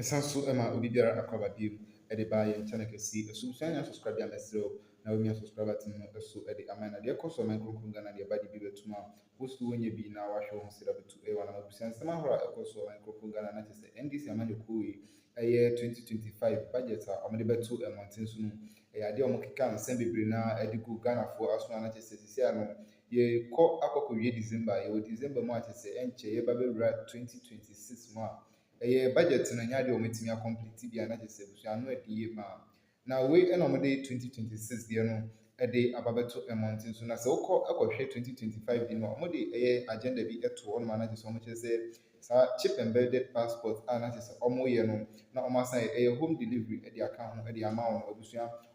Mesanso Emma Obibiara Akwababim, Edibay and Chanakasi, a subscriber subscriber Mesro, Naomi subscriber to so Eddie Amana, the course of my Kungan and the body bill tomorrow, who's doing you be now, I shall consider to A1 of San Samara, a course of my Kungan and I say, NDC Amanda Kui, a year 2025 budgets are on the bed 2 and Montinsun, a idea of Mokikan, Sembi Brina, Ediku Ghana for us one at Siciano. Ye call Akoko December, you December March, say, and Che Baby 2026 month. A budget in a yard of meeting a complete be another service. I know a year, ma'am. Now, we end on day 2026, dear no, a day about 2 mountain soon as so called 2025 dinner. A agenda be at 1 manager so much as a chip embedded passport, and that is almost no, not almost a home delivery at the account at the amount of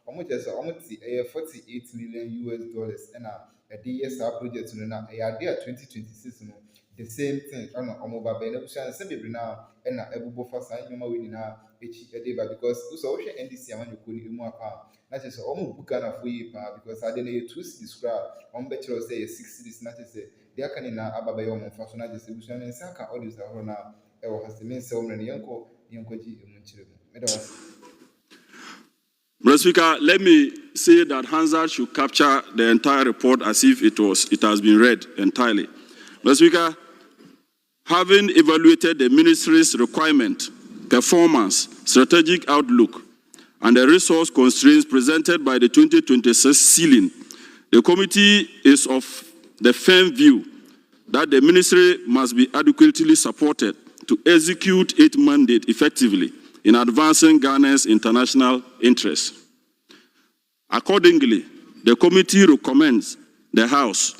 almost as almost $48 million US and a DSR project to a year 2026. The same thing on a mobile benefit and send now and a able for sign you win now because also NDC when you couldn't more that is almost book because I didn't twist describe on better say 60 this not to say they can in Ababayom for so distribution and Saka all this now has the main so many Yanko Yankoji Mr. Speaker, let me say that Hansard should capture the entire report as if it has been read entirely. Mr. Speaker, having evaluated the ministry's requirement, performance, strategic outlook, and the resource constraints presented by the 2026 ceiling, the committee is of the firm view that the ministry must be adequately supported to execute its mandate effectively in advancing Ghana's international interests. Accordingly, the committee recommends the House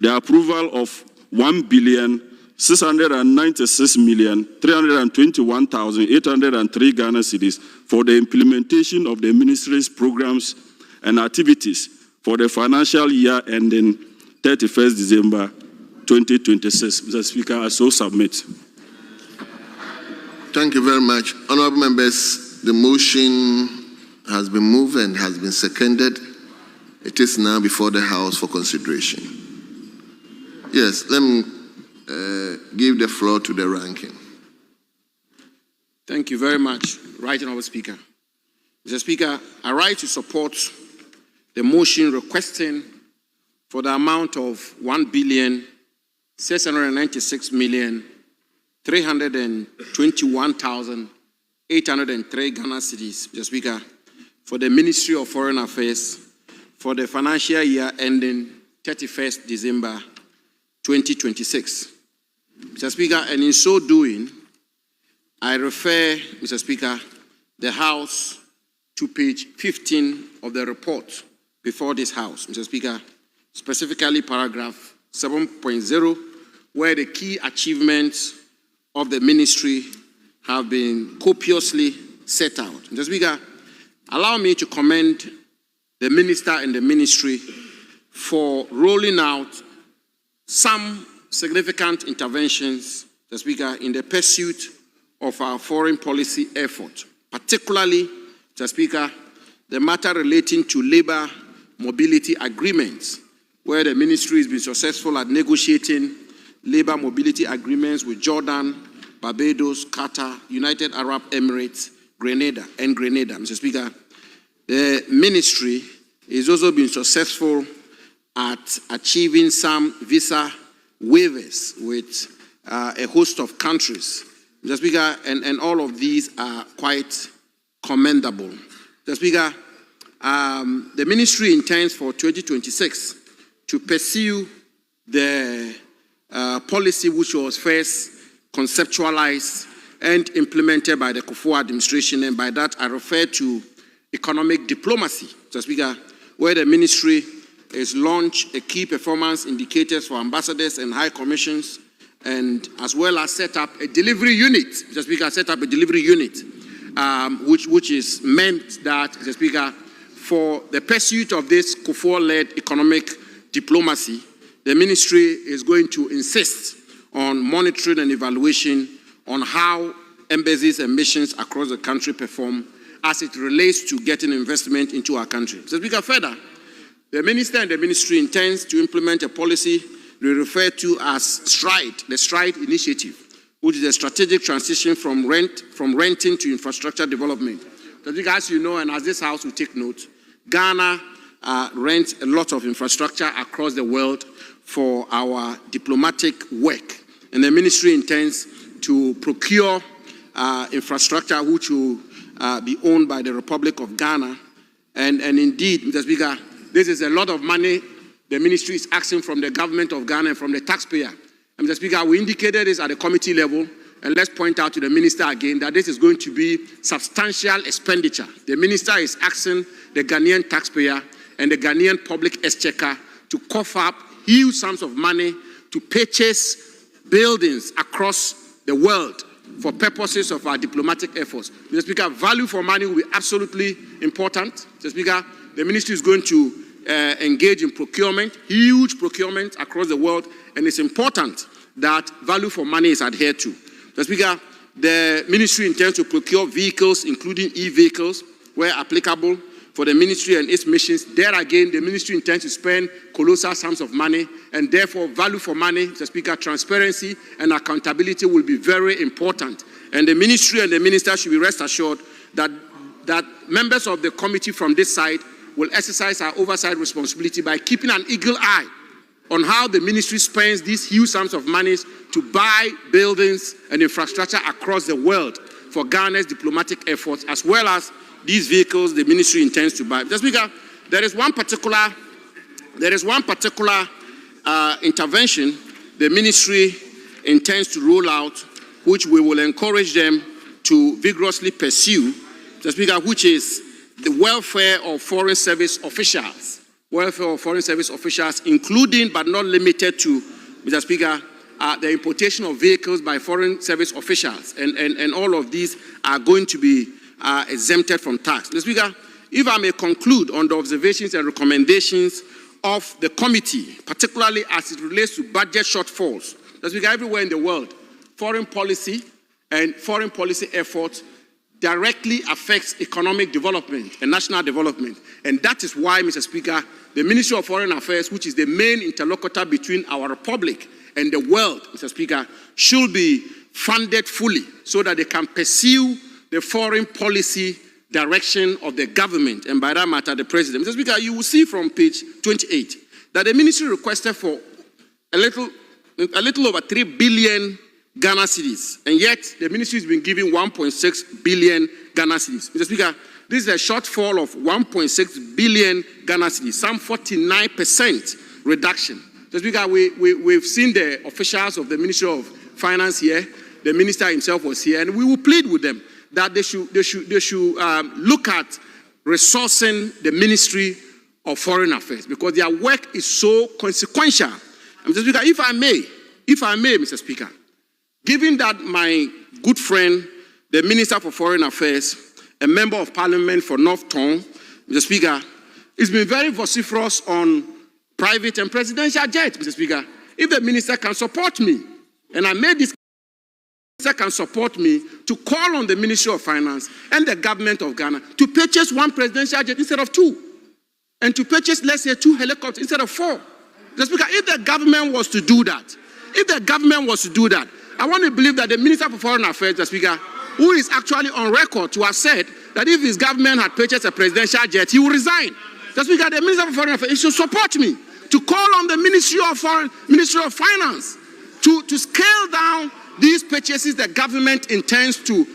the approval of 1,696,321,803 Ghana cedis for the implementation of the ministry's programs and activities for the financial year ending 31st December 2026. Mr. Speaker, I so submit. Thank you very much. Honorable members, the motion has been moved and has been seconded. It is now before the House for consideration. Yes, let me give the floor to the ranking. Thank you very much, Right Honourable Speaker. Mr. Speaker, I rise to support the motion requesting for the amount of 1,696,321,803 Ghana cedis, Mr. Speaker, for the Ministry of Foreign Affairs for the financial year ending 31st December 2026. Mr. Speaker, and in so doing, I refer, Mr. Speaker, the House to page 15 of the report before this House, Mr. Speaker, specifically paragraph 7.0, where the key achievements of the ministry have been copiously set out. Mr. Speaker, allow me to commend the minister and the ministry for rolling out some significant interventions, Mr. Speaker, in the pursuit of our foreign policy effort, particularly, Mr. Speaker, the matter relating to labor mobility agreements, where the ministry has been successful at negotiating labor mobility agreements with Jordan, Barbados, Qatar, United Arab Emirates, Grenada, Mr. Speaker. The ministry has also been successful at achieving some visa waivers with a host of countries, Mr. Speaker, and all of these are quite commendable. Mr. Speaker, the ministry intends for 2026 to pursue the policy which was first conceptualized and implemented by the Kufuor administration, and by that I refer to economic diplomacy, Mr. Speaker, where the ministry has launched a key performance indicators for ambassadors and high commissions, and as well as set up a delivery unit, Mr. Speaker, which is meant that, Mr. Speaker, for the pursuit of this Kufuor-led economic diplomacy, the ministry is going to insist on monitoring and evaluation on how embassies and missions across the country perform as it relates to getting investment into our country. Mr. Speaker, further, the minister and the ministry intends to implement a policy we refer to as STRIDE, the STRIDE initiative, which is a strategic transition from renting to infrastructure development. As you know, and as this House will take note, Ghana rents a lot of infrastructure across the world for our diplomatic work. And the ministry intends to procure infrastructure which will be owned by the Republic of Ghana. And indeed, Mr. Speaker, this is a lot of money the ministry is asking from the government of Ghana and from the taxpayer. And Mr. Speaker, we indicated this at the committee level, and let's point out to the minister again that this is going to be substantial expenditure. The minister is asking the Ghanaian taxpayer and the Ghanaian public exchequer to cough up huge sums of money to purchase buildings across the world for purposes of our diplomatic efforts. Mr. Speaker, value for money will be absolutely important. Mr. Speaker, the ministry is going to engage in procurement, huge procurement across the world, and it's important that value for money is adhered to. Mr. Speaker, the ministry intends to procure vehicles, including e-vehicles, where applicable for the ministry and its missions. There again, the ministry intends to spend colossal sums of money, and therefore value for money, Mr. Speaker, transparency and accountability will be very important. And the ministry and the minister should be rest assured that members of the committee from this side will exercise our oversight responsibility by keeping an eagle eye on how the ministry spends these huge sums of money to buy buildings and infrastructure across the world for Ghana's diplomatic efforts, as well as these vehicles the ministry intends to buy. Mr. Speaker, there is one particular intervention the ministry intends to roll out, which we will encourage them to vigorously pursue, Mr. Speaker, which is the welfare of foreign service officials. Welfare of foreign service officials, including but not limited to, Mr. Speaker, the importation of vehicles by foreign service officials. And all of these are going to be exempted from tax. Mr. Speaker, if I may conclude on the observations and recommendations of the committee, particularly as it relates to budget shortfalls. Mr. Speaker, everywhere in the world, foreign policy and foreign policy efforts directly affects economic development and national development. And that is why, Mr. Speaker, the Ministry of Foreign Affairs, which is the main interlocutor between our republic and the world, Mr. Speaker, should be funded fully so that they can pursue the foreign policy direction of the government, and by that matter, the president. Mr. Speaker, you will see from page 28 that the ministry requested for a little over 3 billion Ghana cedis, and yet the ministry has been giving 1.6 billion Ghana cedis. Mr. Speaker, this is a shortfall of 1.6 billion Ghana cedis, some 49% reduction. Mr. Speaker, we've seen the officials of the Ministry of Finance here, the minister himself was here, and we will plead with them that they should look at resourcing the Ministry of Foreign Affairs because their work is so consequential. And Mr. Speaker, if I may, Mr. Speaker, given that my good friend, the Minister for Foreign Affairs, a member of Parliament for North Tongue, Mr. Speaker, has been very vociferous on private and presidential jets, Mr. Speaker. If the minister can support me, and I made this can support me to call on the Ministry of Finance and the government of Ghana to purchase one presidential jet instead of two, and to purchase, let's say, 2 helicopters instead of 4. Mr. Speaker, if the government was to do that, I want to believe that the Minister for Foreign Affairs, Mr. Speaker, who is actually on record to have said that if his government had purchased a presidential jet, he would resign. Mr. Speaker, the Minister for Foreign Affairs should support me to call on the Ministry of Finance to scale down these purchases the government intends to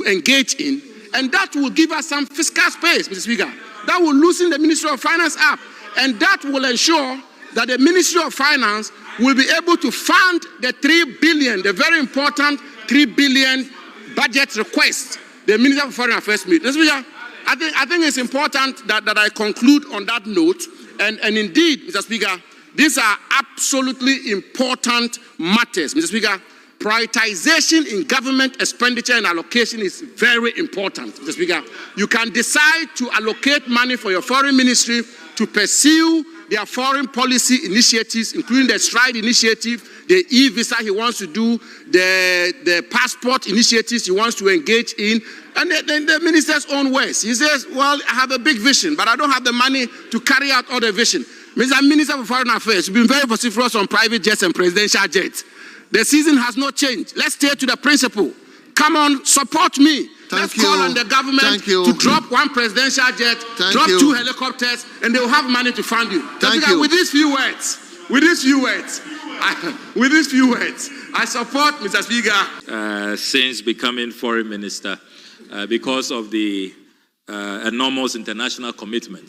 engage in, and that will give us some fiscal space, Mr. Speaker. That will loosen the Ministry of Finance up, and that will ensure that the Ministry of Finance will be able to fund the 3 billion, the very important 3 billion budget request the Minister for Foreign Affairs made. Mr. Speaker, I think it's important that I conclude on that note, and indeed, Mr. Speaker, these are absolutely important matters, Mr. Speaker. Prioritization in government expenditure and allocation is very important, Mr. Speaker. You can decide to allocate money for your foreign ministry to pursue their foreign policy initiatives, including the STRIDE initiative, the e-visa he wants to do, the passport initiatives he wants to engage in, and the minister's own words. He says, well, I have a big vision, but I don't have the money to carry out all the vision. Mr. Minister for Foreign Affairs, you've been very vociferous on private jets and presidential jets. The season has not changed. Let's stay to the principle. Come on, support me. Let's call on the government to drop one presidential jet, drop 2 helicopters, and they will have money to fund you. With these few words, I support Mr. Speaker. Since becoming foreign minister, because of the enormous international commitment